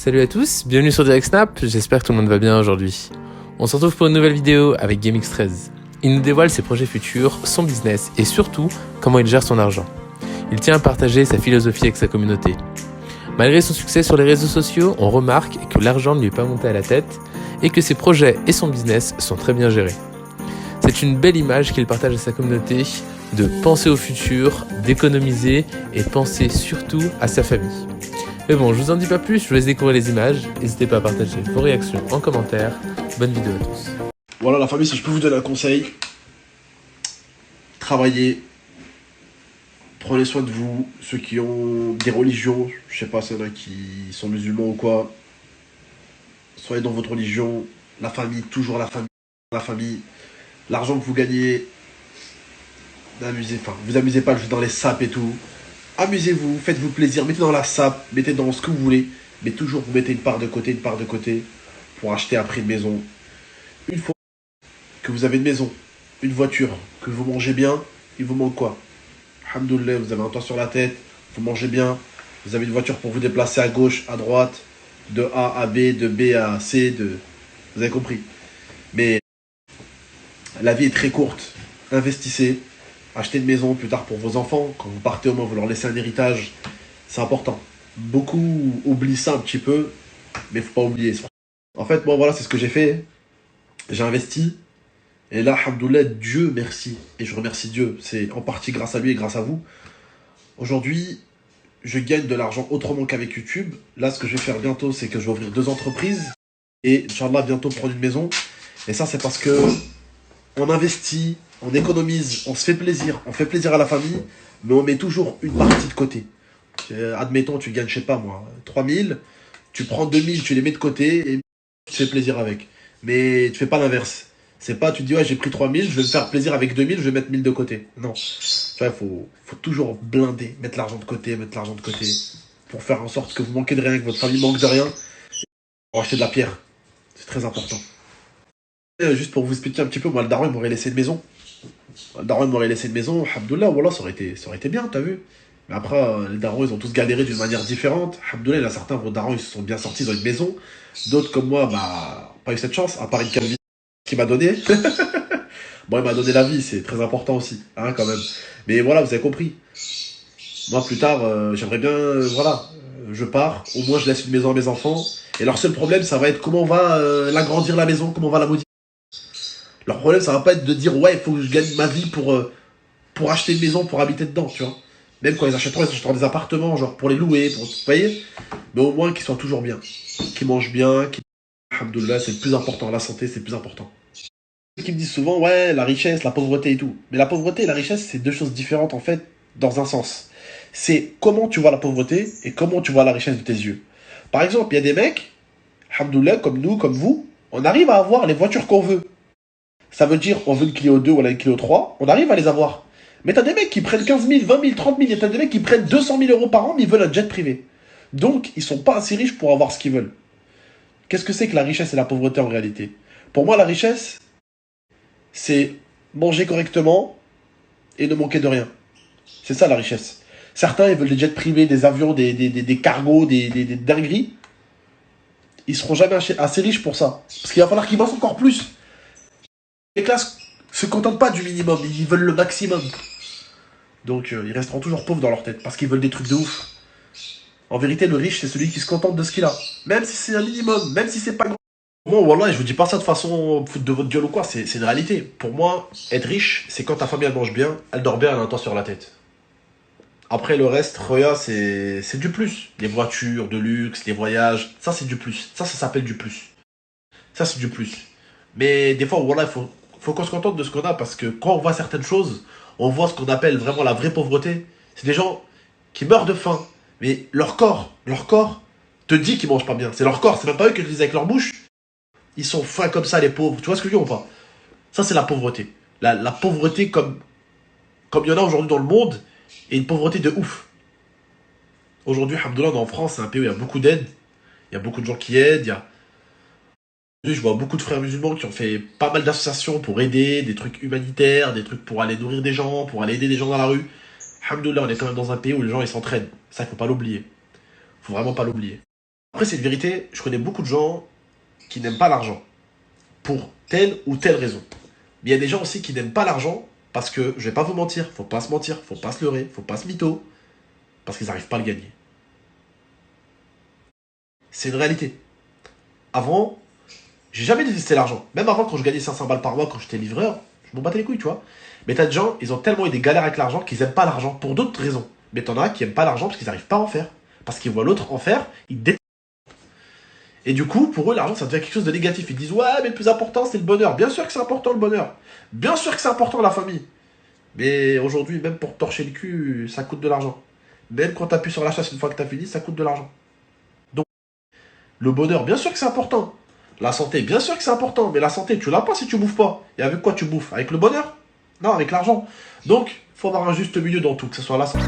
Salut à tous, bienvenue sur Direct Snap, j'espère que tout le monde va bien aujourd'hui. On se retrouve pour une nouvelle vidéo avec GameX13. Il nous dévoile ses projets futurs, son business et surtout comment il gère son argent. Il tient à partager sa philosophie avec sa communauté. Malgré son succès sur les réseaux sociaux, on remarque que l'argent ne lui est pas monté à la tête et que ses projets et son business sont très bien gérés. C'est une belle image qu'il partage à sa communauté de penser au futur, d'économiser et penser surtout à sa famille. Mais bon, je vous en dis pas plus, je vous laisse découvrir les images. N'hésitez pas à partager vos réactions en commentaire. Bonne vidéo à tous. Voilà la famille, si je peux vous donner un conseil, travaillez, prenez soin de vous, ceux qui ont des religions, je sais pas, s'il y en a qui sont musulmans ou quoi, soyez dans votre religion, la famille, toujours la famille, l'argent que vous gagnez, vous amusez pas juste dans les sapes et tout, amusez-vous, faites-vous plaisir, mettez dans la sape, mettez dans ce que vous voulez, mais toujours vous mettez une part de côté pour acheter après une maison. Une fois que vous avez une maison, une voiture, que vous mangez bien, il vous manque quoi? Alhamdoulilah, vous avez un toit sur la tête, vous mangez bien, vous avez une voiture pour vous déplacer à gauche, à droite, de A à B, de B à C, vous avez compris. Mais la vie est très courte, investissez, achetez une maison plus tard pour vos enfants, quand vous partez au moins vous leur laissez un héritage, c'est important. Beaucoup oublient ça un petit peu, mais faut pas oublier. En fait, moi voilà, c'est ce que j'ai fait, j'ai investi, et là, alhamdoulilah, Dieu merci. Et je remercie Dieu. C'est en partie grâce à lui et grâce à vous. Aujourd'hui, je gagne de l'argent autrement qu'avec YouTube. Là, ce que je vais faire bientôt, c'est que je vais ouvrir 2 entreprises. Et Inch'Allah, bientôt prendre une maison. Et ça, c'est parce que on investit, on économise, on se fait plaisir. On fait plaisir à la famille, mais on met toujours une partie de côté. Admettons, tu gagnes, je sais pas moi, 3000. Tu prends 2000, tu les mets de côté et tu te fais plaisir avec. Mais tu fais pas l'inverse. C'est pas, tu te dis, ouais, j'ai pris 3000, je vais me faire plaisir avec 2000, je vais mettre 1000 de côté. Non. Tu vois, faut toujours blinder, mettre l'argent de côté, pour faire en sorte que vous manquez de rien, que votre famille manque de rien, pour acheter de la pierre. C'est très important. Et juste pour vous expliquer un petit peu, moi, le daron, il m'aurait laissé une maison. Le daron, il m'aurait laissé une maison, alhamdoulilah, voilà, ça aurait été bien, t'as vu. Mais après, les darons, ils ont tous galéré d'une manière différente. Alhamdoulilah, il y en a certains, vos darons, ils se sont bien sortis, ils ont une maison. D'autres, comme moi, bah, pas eu cette chance, à part une calvitie qu'il m'a donné. Bon, il m'a donné la vie, c'est très important aussi, hein, quand même. Mais voilà, vous avez compris. Moi, plus tard, j'aimerais bien, je pars, au moins je laisse une maison à mes enfants. Et leur seul problème, ça va être comment on va l'agrandir la maison, comment on va la modifier. Leur problème, ça va pas être de dire, ouais, il faut que je gagne ma vie pour acheter une maison, pour habiter dedans, tu vois. Même quand ils achèteront des appartements, genre pour les louer, vous voyez. Mais au moins qu'ils soient toujours bien, qu'ils mangent bien, alhamdoulilah, c'est le plus important, la santé, c'est le plus important. Qui me disent souvent, ouais, la richesse, la pauvreté et tout. Mais la pauvreté et la richesse, c'est 2 choses différentes, en fait, dans un sens. C'est comment tu vois la pauvreté et comment tu vois la richesse de tes yeux. Par exemple, il y a des mecs, alhamdoulilah, comme nous, comme vous, on arrive à avoir les voitures qu'on veut. Ça veut dire, on veut une Clio 2 ou une Clio 3, on arrive à les avoir. Mais t'as des mecs qui prennent 15 000, 20 000, 30 000, et t'as des mecs qui prennent 200 000 euros par an, mais ils veulent un jet privé. Donc, ils sont pas assez riches pour avoir ce qu'ils veulent. Qu'est-ce que c'est que la richesse et la pauvreté en réalité? Pour moi, la richesse, c'est manger correctement et ne manquer de rien. C'est ça la richesse. Certains, ils veulent des jets privés, des avions, des cargos, des dingueries. Ils seront jamais assez riches pour ça. Parce qu'il va falloir qu'ils bossent encore plus. Les classes se contentent pas du minimum, ils veulent le maximum. Donc ils resteront toujours pauvres dans leur tête, parce qu'ils veulent des trucs de ouf. En vérité, le riche, c'est celui qui se contente de ce qu'il a. Même si c'est un minimum, même si c'est pas grand. Bon, voilà, je vous dis pas ça de façon foutre de votre gueule ou quoi, c'est une réalité. Pour moi, être riche, c'est quand ta famille elle mange bien, elle dort bien, elle a un toit sur la tête. Après le reste, Roya, c'est du plus. Les voitures de luxe, les voyages, ça c'est du plus. Ça s'appelle du plus. Ça c'est du plus. Mais des fois, voilà, faut qu'on se contente de ce qu'on a, parce que quand on voit certaines choses, on voit ce qu'on appelle vraiment la vraie pauvreté. C'est des gens qui meurent de faim, mais leur corps te dit qu'ils mangent pas bien. C'est leur corps, c'est même pas eux qui le disent avec leur bouche. Ils sont fins comme ça, les pauvres. Tu vois ce que je veux dire ou pas? Ça, c'est la pauvreté. La pauvreté comme il y en a aujourd'hui dans le monde, et une pauvreté de ouf. Aujourd'hui, alhamdoulilah, en France, c'est un pays où il y a beaucoup d'aide. Il y a beaucoup de gens qui aident. Je vois beaucoup de frères musulmans qui ont fait pas mal d'associations pour aider, des trucs humanitaires, des trucs pour aller nourrir des gens, pour aller aider des gens dans la rue. Alhamdoulilah, on est quand même dans un pays où les gens ils s'entraident. Ça, il faut pas l'oublier. Faut vraiment pas l'oublier. Après, c'est une vérité, je connais beaucoup de gens qui n'aiment pas l'argent pour telle ou telle raison. Mais il y a des gens aussi qui n'aiment pas l'argent parce que, je vais pas vous mentir, faut pas se mentir, faut pas se leurrer, faut pas se mytho, parce qu'ils n'arrivent pas à le gagner. C'est une réalité. Avant, j'ai jamais détesté l'argent. Même avant, quand je gagnais 500 balles par mois, quand j'étais livreur, je m'en battais les couilles, tu vois. Mais t'as des gens, ils ont tellement eu des galères avec l'argent qu'ils aiment pas l'argent pour d'autres raisons. Mais t'en as qui aiment pas l'argent parce qu'ils n'arrivent pas à en faire. Parce qu'ils voient l'autre en faire, ils détestent. Et du coup, pour eux, l'argent, ça devient quelque chose de négatif. Ils disent, ouais, mais le plus important, c'est le bonheur. Bien sûr que c'est important, le bonheur. Bien sûr que c'est important, la famille. Mais aujourd'hui, même pour torcher le cul, ça coûte de l'argent. Même quand t'appuies sur la chasse une fois que t'as fini, ça coûte de l'argent. Donc, le bonheur, bien sûr que c'est important. La santé, bien sûr que c'est important. Mais la santé, tu l'as pas si tu bouffes pas. Et avec quoi tu bouffes? Avec le bonheur? Non, avec l'argent. Donc, il faut avoir un juste milieu dans tout, que ce soit la santé.